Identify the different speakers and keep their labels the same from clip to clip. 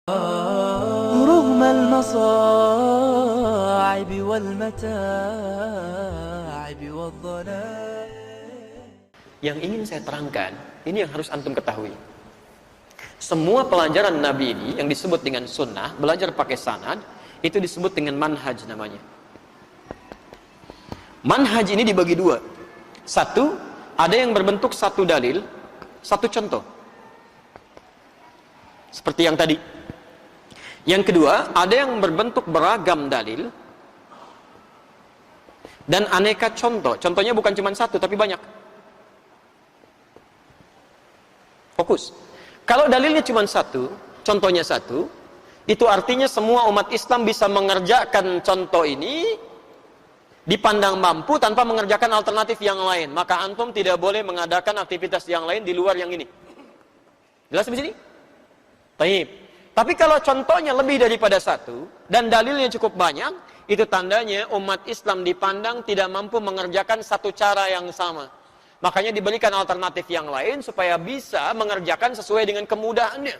Speaker 1: رغم المصاعب والمتاعب والضلال.
Speaker 2: Yang ingin saya terangkan, ini yang harus antum ketahui. Semua pelajaran Nabi ini yang disebut dengan sunnah, belajar pakai sanad, itu disebut dengan manhaj namanya. Manhaj ini dibagi dua. Satu, ada yang berbentuk satu dalil, satu contoh. Seperti yang tadi. Yang kedua, ada yang berbentuk beragam dalil dan aneka contoh. Contohnya bukan cuma satu, tapi banyak. Fokus. Kalau dalilnya cuma satu, contohnya satu, itu artinya semua umat Islam bisa mengerjakan contoh ini dipandang mampu tanpa mengerjakan alternatif yang lain. Maka antum tidak boleh mengadakan aktivitas yang lain di luar yang ini. Jelas di sini? Baik. Tapi kalau contohnya lebih daripada satu dan dalilnya cukup banyak, itu tandanya umat Islam dipandang tidak mampu mengerjakan satu cara yang sama. Makanya diberikan alternatif yang lain supaya bisa mengerjakan sesuai dengan kemudahannya.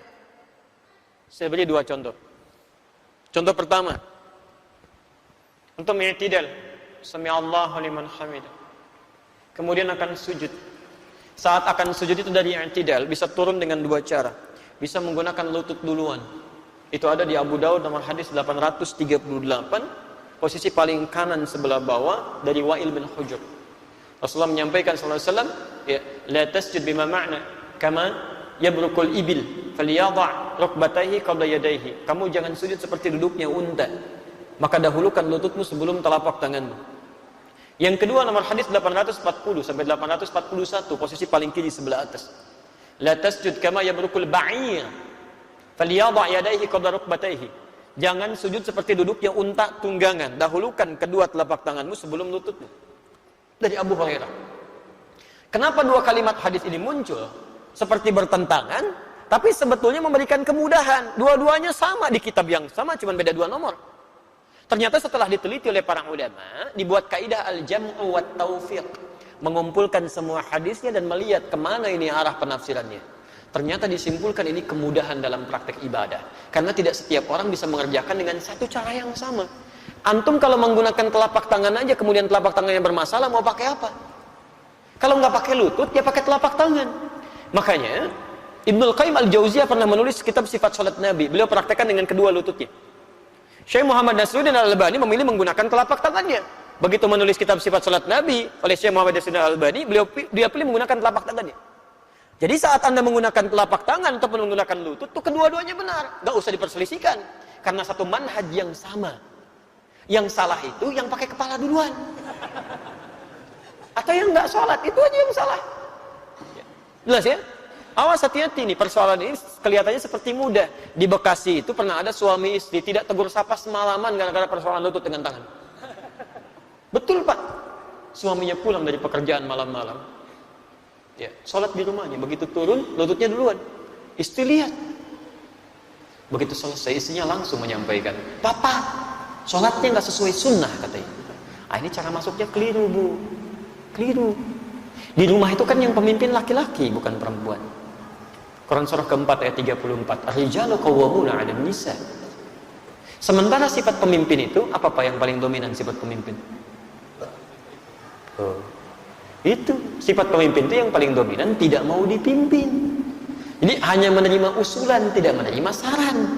Speaker 2: Saya beri dua contoh. Contoh pertama, untuk i'tidal, sami'allahu liman hamidah. Kemudian akan sujud. Saat akan sujud itu dari i'tidal bisa turun dengan dua cara. Bisa menggunakan lutut duluan. Itu ada di Abu Daud nomor hadis 838, posisi paling kanan sebelah bawah dari Wa'il bin Hujr. Rasulullah menyampaikan sallallahu alaihi wasallam, ya, la tasjud bima ma'na kama yabrukul ibil falyadha' rukbatayhi qabla yadayhi. Kamu jangan sujud seperti duduknya unta. Maka dahulukan lututmu sebelum telapak tanganmu. Yang kedua nomor hadis 840 sampai 841, posisi paling kiri sebelah atas. La tasjud kama yabrukul ba'ir falyadha' yadayhi qabla rukbatayhi. Jangan sujud seperti duduknya unta tunggangan. Dahulukan kedua telapak tanganmu sebelum lututmu. Dari Abu Hurairah. Kenapa dua kalimat hadis ini muncul seperti bertentangan, tapi sebetulnya memberikan kemudahan. Dua-duanya sama di kitab yang sama, cuma beda dua nomor. Ternyata setelah diteliti oleh para ulama, dibuat kaidah al-jam'u wat taufiq, mengumpulkan semua hadisnya dan melihat kemana ini arah penafsirannya. Ternyata disimpulkan ini kemudahan dalam praktek ibadah, karena tidak setiap orang bisa mengerjakan dengan satu cara yang sama. Antum kalau menggunakan telapak tangan aja, kemudian telapak tangannya bermasalah, mau pakai apa? Kalau nggak pakai lutut, ya pakai telapak tangan. Makanya Ibnul Qayyim al-Jauziyah pernah menulis kitab sifat salat Nabi. Beliau praktekkan dengan kedua lututnya. Syekh Muhammad Nasruddin Al-Albani memilih menggunakan telapak tangannya. Begitu menulis kitab sifat salat Nabi oleh Syekh Muhammad Nasruddin Al-Albani, dia pilih menggunakan telapak tangannya. Jadi saat Anda menggunakan telapak tangan ataupun menggunakan lutut, itu kedua-duanya benar. Nggak usah diperselisihkan. Karena satu manhaj yang sama. Yang salah itu yang pakai kepala duluan. Atau yang nggak sholat, itu aja yang salah. Jelas ya? Awas, hati-hati nih, persoalan ini kelihatannya seperti mudah. Di Bekasi itu pernah ada suami istri tidak tegur sapa semalaman gara-gara persoalan lutut dengan tangan. Betul Pak. Suaminya pulang dari pekerjaan malam-malam. Ya, sholat di rumahnya. Begitu turun, lututnya duluan. Istri lihat. Begitu selesai, istrinya langsung menyampaikan, Papa, sholatnya nggak sesuai sunnah, katanya. Ini cara masuknya keliru, Bu. Keliru. Di rumah itu kan yang pemimpin laki-laki, bukan perempuan. Quran surah keempat ayat 34. Ar-rijalu qawwamuna 'alan nisa. Sementara sifat pemimpin itu, apa Pak yang paling dominan sifat pemimpin? Itu sifat pemimpin itu yang paling dominan, tidak mau dipimpin. Jadi hanya menerima usulan, tidak menerima saran.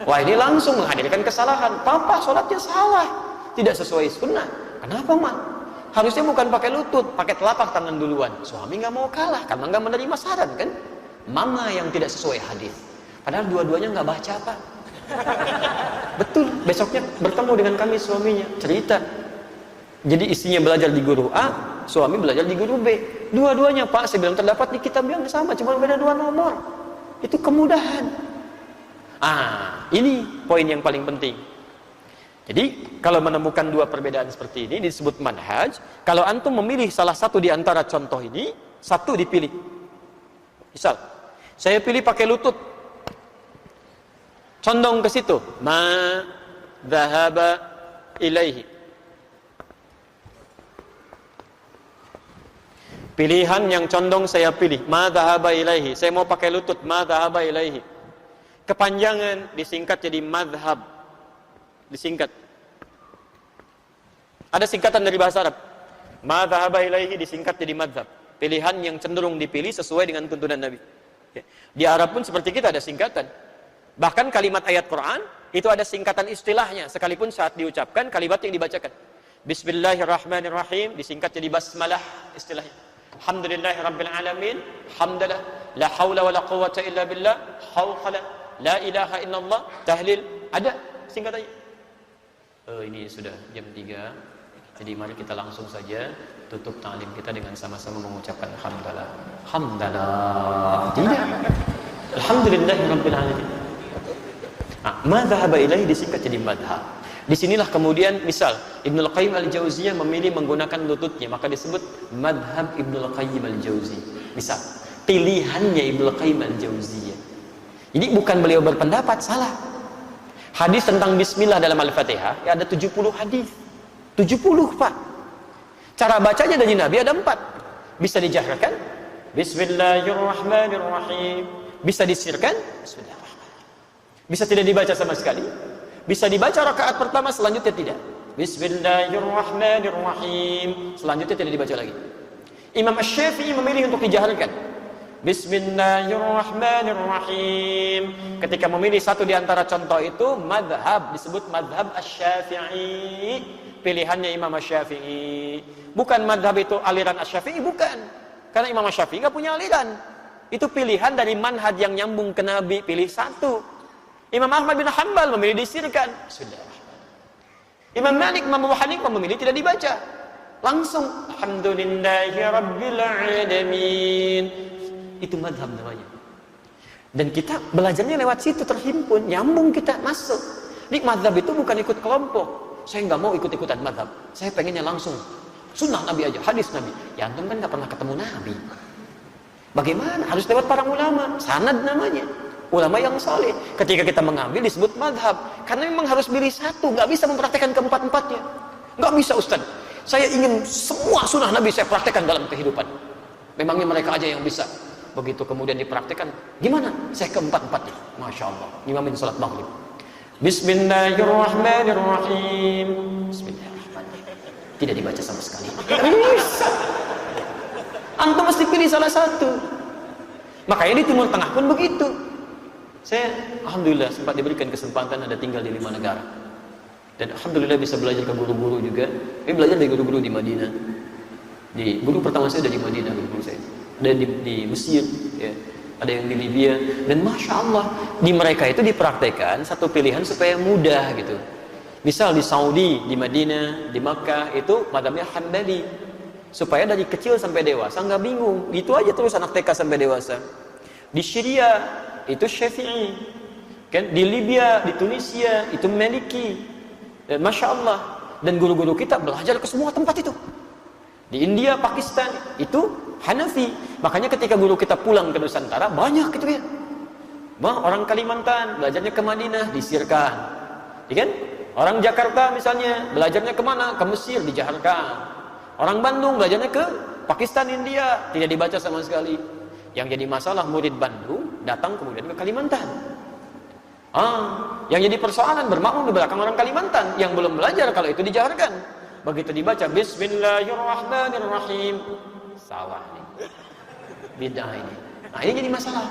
Speaker 2: Wah, ini langsung menghadirkan kesalahan. Papa, sholatnya salah, tidak sesuai sunnah. Kenapa, Mak? Harusnya bukan pakai lutut, pakai telapak tangan duluan. Suami nggak mau kalah karena nggak menerima saran, kan? Mama yang tidak sesuai hadis. Padahal dua-duanya nggak baca, Pak. Betul. Besoknya bertemu dengan kami suaminya, cerita. Jadi istrinya belajar di guru A, suami belajar di guru B. Dua-duanya, Pak, saya bilang terdapat di kitab yang sama, cuma beda dua nomor. Itu kemudahan. Ini poin yang paling penting. Jadi, kalau menemukan dua perbedaan seperti ini disebut manhaj. Kalau antum memilih salah satu di antara contoh ini, satu dipilih. Misal, saya pilih pakai lutut. Condong ke situ. Ma dhahaba ilaihi. Pilihan yang condong saya pilih, ma dhahaba ilaihi. Saya mau pakai lutut, ma dhahaba ilaihi. kepanjangan disingkat jadi madhab. Disingkat. Ada singkatan dari bahasa Arab. Madhaba ilaihi disingkat jadi madhab. Pilihan yang cenderung dipilih sesuai dengan tuntunan Nabi. Di Arab pun seperti kita ada singkatan. Bahkan kalimat ayat Quran itu ada singkatan istilahnya. Sekalipun saat diucapkan kalimat yang dibacakan. Bismillahirrahmanirrahim disingkat jadi basmalah istilahnya. Alhamdulillahirabbil alamin. Hamdalah. La haula wala quwwata illa billah. Hauqala. La ilaha illallah. Tahlil. Ada singkatannya. Ini sudah jam 3. Jadi mari kita langsung saja tutup ta'lim kita dengan sama-sama mengucapkan hamdalah. Hamdalah. Tidak. Alhamdulillahirabbil alamin. Madhhab ilaihi disingkat jadi madhab. Disinilah kemudian misal Ibnul Qayyim al-Jauziyah memilih menggunakan lututnya, maka disebut madhab Ibnul Qayyim al-Jauziyah. Misal pilihannya Ibnul Qayyim al-Jauziyah. Jadi bukan beliau berpendapat, salah. Hadis tentang bismillah dalam Al-Fatihah ya ada 70 hadis. 70 Pak. Cara bacanya dari Nabi ada 4. Bisa dijaharkan Bismillahirrahmanirrahim. Bisa disirkan Bismillahirrahmanirrahim. Bisa tidak dibaca sama sekali. Bisa dibaca rakaat pertama, selanjutnya tidak. Bismillahirrahmanirrahim. Selanjutnya tidak dibaca lagi. Imam Asy-Syafi'i memilih untuk dijaharkan Bismillahirrahmanirrahim. Ketika memilih satu di antara contoh itu, madhab disebut madhab Asy-Syafi'i. Pilihannya Imam Asy-Syafi'i. Bukan madhab itu aliran Asy-Syafi'i, bukan. Karena Imam Asy-Syafi'i nggak punya aliran. Itu pilihan dari manhaj yang nyambung ke Nabi, pilih satu. Imam Ahmad bin Hanbal memilih disirkan. Sudah. Imam Malik, Imam Abu Hanifah memilih tidak dibaca. Langsung Alhamdulillahirabbil alamin. Itu madhab namanya. Dan kita belajarnya lewat situ, terhimpun, nyambung kita masuk. Ini madhab itu bukan ikut kelompok. Saya nggak mau ikut-ikutan madhab. Saya pengennya langsung sunnah Nabi aja, hadis Nabi. Ya antum kan nggak pernah ketemu Nabi. Bagaimana? Harus lewat para ulama. Sanad namanya. Ulama yang saleh. Ketika kita mengambil disebut madhab. Karena memang harus pilih satu. Nggak bisa mempraktekkan keempat-empatnya. Nggak bisa Ustaz. Saya ingin semua sunnah Nabi saya praktekkan dalam kehidupan. Memangnya mereka aja yang bisa. Begitu kemudian dipraktekkan, gimana? Saya keempat-empatnya. Masya Allah. Imamin salat maghrib. Bismillahirrahmanirrahim. Bismillahirrahmanirrahim. Tidak dibaca sama sekali. Bisa. Antum mesti pilih salah satu. Makanya di Timur Tengah pun begitu. Saya alhamdulillah sempat diberikan kesempatan ada tinggal di 5 negara. Dan alhamdulillah bisa belajar ke guru-guru juga. Saya belajar dari guru-guru di Madinah. Guru pertama saya dari Madinah, guru saya. Ada di Mesir, ya. Ada yang di Libya. Dan Masya Allah, di mereka itu dipraktekkan satu pilihan supaya mudah gitu. Misal di Saudi, di Madinah, di Makkah itu madhabnya Hanbali. Supaya dari kecil sampai dewasa nggak bingung. Itu aja terus anak TK sampai dewasa. Di Syria itu Syafi'i. Kan di Libya, di Tunisia itu Maliki. Dan Masya Allah. Dan guru-guru kita belajar ke semua tempat itu. Di India, Pakistan itu Hanafi. Makanya ketika guru kita pulang ke Nusantara banyak gitu ya. Orang Kalimantan belajarnya ke Madinah disirkan. Ya kan? Orang Jakarta misalnya belajarnya kemana? Ke Mesir dijaharkan. Orang Bandung belajarnya ke Pakistan, India tidak dibaca sama sekali. Yang jadi masalah murid Bandung datang kemudian ke Kalimantan. Yang jadi persoalan bermakmum di belakang orang Kalimantan yang belum belajar kalau itu dijaharkan. Begitu dibaca Bismillahirrahmanirrahim, salah nih, bid'ah ini. Nah ini jadi masalah.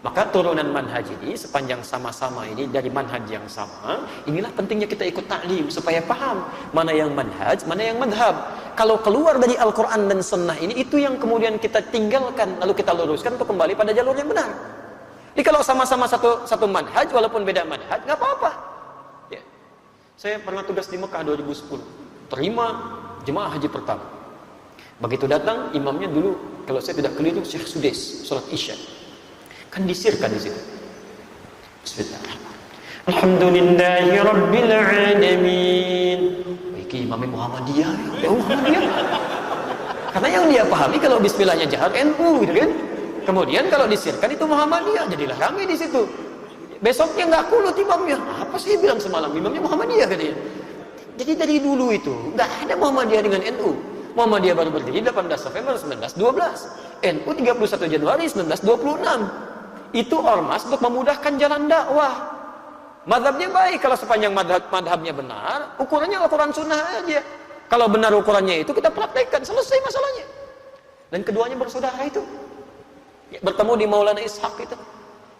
Speaker 2: Maka turunan manhaj ini sepanjang sama-sama ini dari manhaj yang sama, inilah pentingnya kita ikut ta'lim supaya paham mana yang manhaj, mana yang madhab. Kalau keluar dari Al-Quran dan Sunnah ini, itu yang kemudian kita tinggalkan lalu kita luruskan untuk kembali pada jalur yang benar. Jadi kalau sama-sama satu manhaj walaupun beda manhaj nggak apa-apa. Ya. Saya pernah tugas di Mekah 2010, terima jemaah haji pertama. Begitu datang imamnya dulu, kalau saya tidak keliru Syekh Sudais, salat Isya. Kan disirkan di situ. Bismillahirrahmanirrahim. Alhamdulillahirabbil alamin. Iki imamnya Muhammadiyah. Ya Muhammadiyah. Karena yang dia pahami kalau bismillahnya jahar NU gitu kan. Kemudian kalau disirkan itu Muhammadiyah, jadilah ramai di situ. Besoknya nggak kulut imamnya. Apa sih bilang semalam imamnya Muhammadiyah katanya. Jadi dari dulu itu nggak ada Muhammadiyah dengan NU. Muhammadiyah baru berdiri 18 November 1912. NU 31 Januari 1926. itu ormas untuk memudahkan jalan dakwah. Madhabnya baik, kalau sepanjang madhabnya benar, ukurannya Al-Quran Sunnah aja. Kalau benar ukurannya itu, kita praktekkan, selesai masalahnya. Dan keduanya bersaudara itu. Ya, bertemu di Maulana Ishaq itu.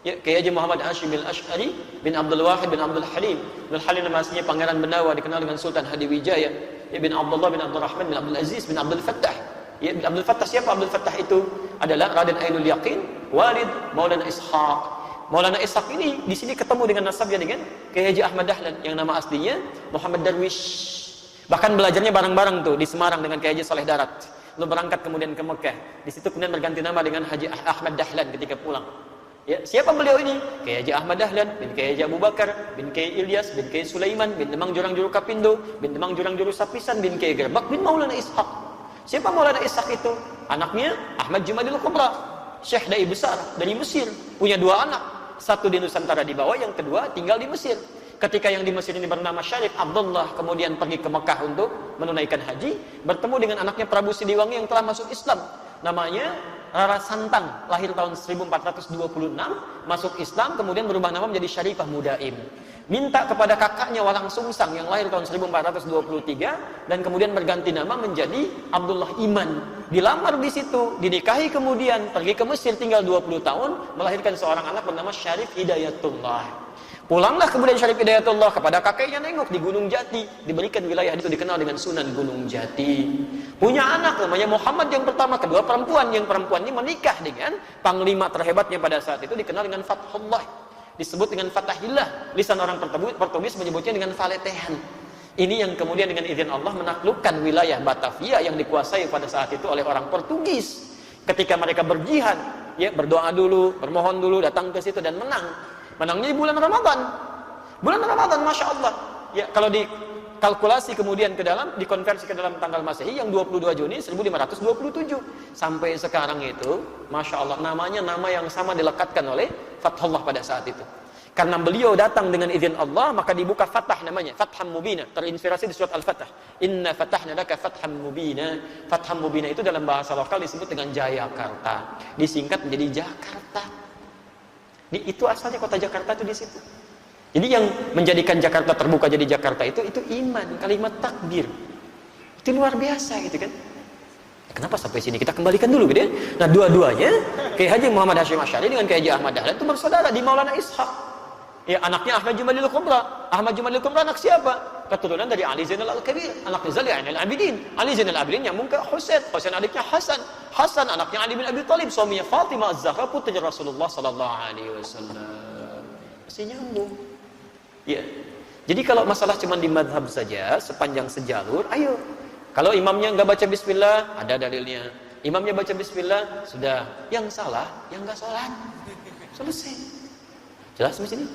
Speaker 2: Ya, Kiai Haji Muhammad Hashim bin Ash'ari bin Abdul Wahid bin Abdul Halim. Abdul Halim nama aslinya Pangeran Benawa, dikenal dengan Sultan Hadiwijaya. Ya, bin Abdullah bin Abdul Rahman bin Abdul Aziz bin Abdul Fattah. Ya, bin Abdul Fattah, siapa Abdul Fattah itu? Adalah Raden Ainul Yaqin, walid Maulana Ishaq. Maulana Ishaq ini di sini ketemu dengan nasabnya dengan Kiai Haji Ahmad Dahlan yang nama aslinya Muhammad Darwish. Bahkan belajarnya bareng-bareng tuh di Semarang dengan Kiai Haji Saleh Darat. Lalu berangkat kemudian ke Mekah. Di situ kemudian berganti nama dengan Haji Ahmad Dahlan ketika pulang. Ya, siapa beliau ini? Kiai Haji Ahmad Dahlan bin Kiai Haji Abu Bakar bin Kiai Ilyas bin Kiai Sulaiman bin Demang Jurang Juru Kapindo bin Demang Jurang Juru Sapisan bin Kiai Gerbak bin Maulana Ishaq. Siapa Maulana Ishaq itu? Anaknya Ahmad Jumadil Kubra, Syekh Dai besar dari Mesir, punya dua anak. Satu di Nusantara di bawah, yang kedua tinggal di Mesir. Ketika yang di Mesir ini bernama Syarif Abdullah kemudian pergi ke Mekah untuk menunaikan haji, bertemu dengan anaknya Prabu Siliwangi yang telah masuk Islam. Namanya Rara Santang, lahir tahun 1426, masuk Islam, kemudian berubah nama menjadi Syarifah Mudaim. Minta kepada kakaknya Walang Sungsang yang lahir tahun 1423 dan kemudian berganti nama menjadi Abdullah Iman. Dilamar di situ, dinikahi, kemudian pergi ke Mesir tinggal 20 tahun, melahirkan seorang anak bernama Syarif Hidayatullah. Pulanglah kemudian Syarif Hidayatullah kepada kakeknya, nengok di Gunung Jati, diberikan wilayah itu dikenal dengan Sunan Gunung Jati. Punya anak namanya Muhammad yang pertama, kedua perempuan. Yang perempuan ini menikah dengan panglima terhebatnya pada saat itu, dikenal dengan Fathullah, disebut dengan Fatahillah. Lisan orang Portugis menyebutnya dengan Faletehan. Ini yang kemudian dengan izin Allah menaklukkan wilayah Batavia yang dikuasai pada saat itu oleh orang Portugis. Ketika mereka berjihad, ya berdoa dulu, bermohon dulu, datang ke situ dan menang. Menangnya di bulan Ramadan. Bulan Ramadan, Masya Allah. Ya, kalau dikalkulasi kemudian ke dalam, dikonversi ke dalam tanggal Masehi yang 22 Juni 1527. Sampai sekarang itu, Masya Allah, namanya nama yang sama dilekatkan oleh Fathullah pada saat itu. Karena beliau datang dengan izin Allah, maka dibuka Fatah namanya, Fatham Mubina, terinspirasi di surat Al-Fatah. Inna fatahna laka Fatham Mubina. Fatham Mubina itu dalam bahasa lokal disebut dengan Jayakarta, disingkat menjadi Jakarta. Itu asalnya kota Jakarta itu di situ. Jadi yang menjadikan Jakarta terbuka jadi Jakarta itu iman, kalimat takbir. Itu luar biasa gitu kan. Kenapa sampai sini? Kita kembalikan dulu gitu ya. Nah, dua-duanya Kiai Haji Muhammad Hashim Asy'ari dengan Kiai Haji Ahmad Dahlan itu bersaudara di Maulana Ishaq. Ya, anaknya Ahmad Jumadil Kubra. Ahmad Jumadil Kubra anak siapa? Keturunan dari Ali Zainal Al-Kabir, anaknya Zainal Abidin. Ali Zainal Abidin nyambung ke Husain. Husain adiknya Hasan. Hasan anaknya Ali bin Abi Thalib, suaminya Fatimah Az-Zahra, putri Rasulullah sallallahu alaihi wasallam. Masih nyambung. Ya. Jadi kalau masalah cuma di madhab saja, sepanjang sejalur, ayo. Kalau imamnya nggak baca bismillah, ada dalilnya. Imamnya baca bismillah, sudah. Yang salah, yang nggak sholat. Selesai. Jelas di sini?